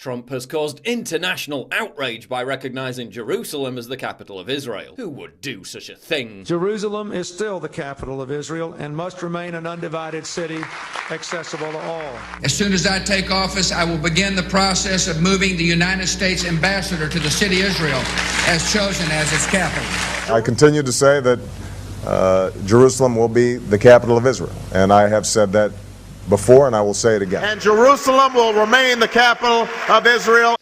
Trump has caused international outrage by recognizing Jerusalem as the capital of Israel. Who would do such a thing? Jerusalem is still the capital of Israel and must remain an undivided city accessible to all. As soon as I take office, I will begin the process of moving the United States ambassador to the city of Israel as chosen as its capital. I continue to say that Jerusalem will be the capital of Israel, and I have said that before, and I will say it again. And Jerusalem will remain the capital of Israel.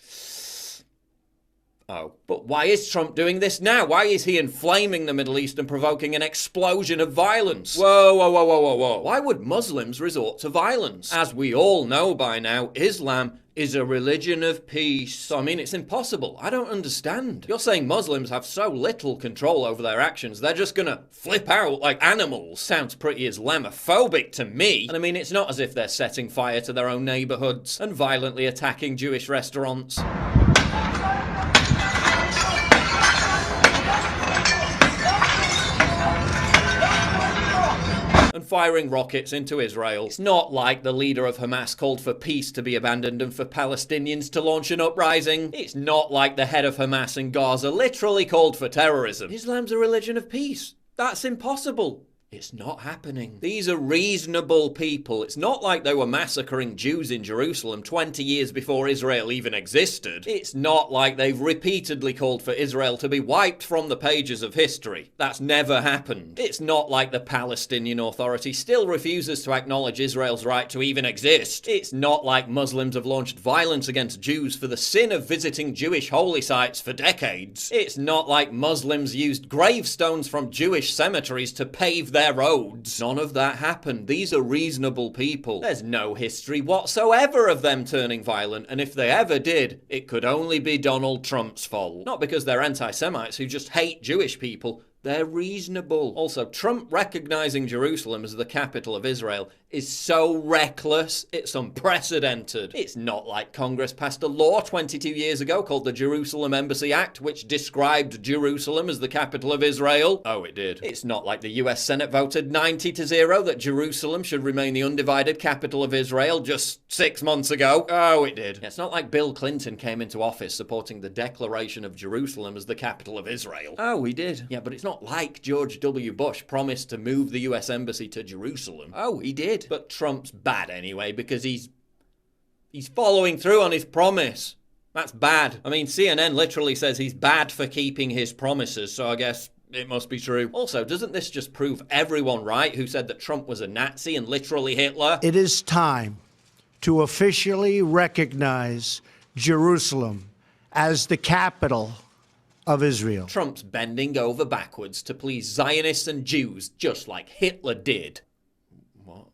Oh, but why is Trump doing this now? Why is he inflaming the Middle East and provoking an explosion of violence? Whoa, whoa, whoa, whoa, whoa, whoa. Why would Muslims resort to violence? As we all know by now, Islam is a religion of peace. So, I mean, it's impossible. I don't understand. You're saying Muslims have so little control over their actions, they're just gonna flip out like animals. Sounds pretty Islamophobic to me. And I mean, it's not as if they're setting fire to their own neighborhoods and violently attacking Jewish restaurants. And firing rockets into Israel. It's not like the leader of Hamas called for peace to be abandoned and for Palestinians to launch an uprising. It's not like the head of Hamas in Gaza literally called for terrorism. Islam's a religion of peace. That's impossible. It's not happening. These are reasonable people. It's not like they were massacring Jews in Jerusalem 20 years before Israel even existed. It's not like they've repeatedly called for Israel to be wiped from the pages of history. That's never happened. It's not like the Palestinian Authority still refuses to acknowledge Israel's right to even exist. It's not like Muslims have launched violence against Jews for the sin of visiting Jewish holy sites for decades. It's not like Muslims used gravestones from Jewish cemeteries to pave their roads. None of that happened. These are reasonable people. There's no history whatsoever of them turning violent, and if they ever did, it could only be Donald Trump's fault. Not because they're anti-Semites who just hate Jewish people. They're reasonable. Also, Trump recognizing Jerusalem as the capital of Israel is so reckless, it's unprecedented. It's not like Congress passed a law 22 years ago called the Jerusalem Embassy Act, which described Jerusalem as the capital of Israel. Oh, it did. It's not like the US Senate voted 90-0 that Jerusalem should remain the undivided capital of Israel just 6 months ago. Oh, it did. It's not like Bill Clinton came into office supporting the declaration of Jerusalem as the capital of Israel. Oh, he did. Yeah, but it's not like George W. Bush promised to move the US Embassy to Jerusalem. Oh, he did. But Trump's bad anyway because he's following through on his promise. That's bad. I mean, CNN literally says he's bad for keeping his promises, so I guess it must be true. Also, doesn't this just prove everyone right who said that Trump was a Nazi and literally Hitler? It is time to officially recognize Jerusalem as the capital of Israel. Trump's bending over backwards to please Zionists and Jews just like Hitler did. What?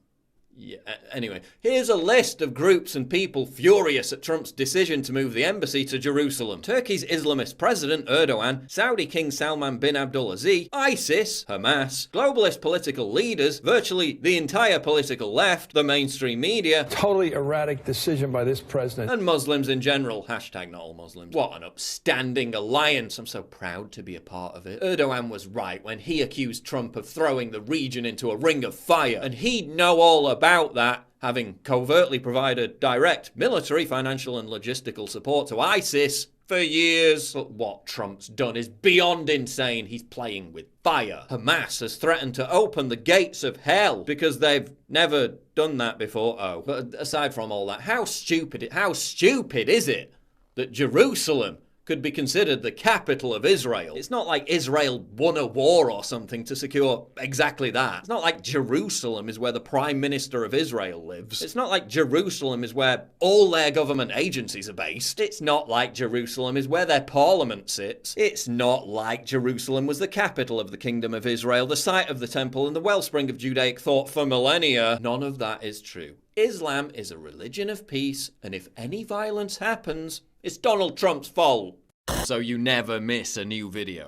Yeah, anyway, here's a list of groups and people furious at Trump's decision to move the embassy to Jerusalem. Turkey's Islamist president Erdogan, Saudi King Salman bin Abdulaziz, ISIS, Hamas, globalist political leaders, virtually the entire political left, the mainstream media, totally erratic decision by this president, and Muslims in general. Hashtag not all Muslims. What an upstanding alliance. I'm so proud to be a part of it. Erdogan was right when he accused Trump of throwing the region into a ring of fire, and he'd know all about that, having covertly provided direct military, financial and logistical support to ISIS for years. But what Trump's done is beyond insane. He's playing with fire. Hamas has threatened to open the gates of hell because they've never done that before. Oh, but aside from all that, how stupid is it that Jerusalem could be considered the capital of Israel? It's not like Israel won a war or something to secure exactly that. It's not like Jerusalem is where the Prime Minister of Israel lives. It's not like Jerusalem is where all their government agencies are based. It's not like Jerusalem is where their parliament sits. It's not like Jerusalem was the capital of the Kingdom of Israel, the site of the temple and the wellspring of Judaic thought for millennia. None of that is true. Islam is a religion of peace, and if any violence happens, it's Donald Trump's fault. So you never miss a new video.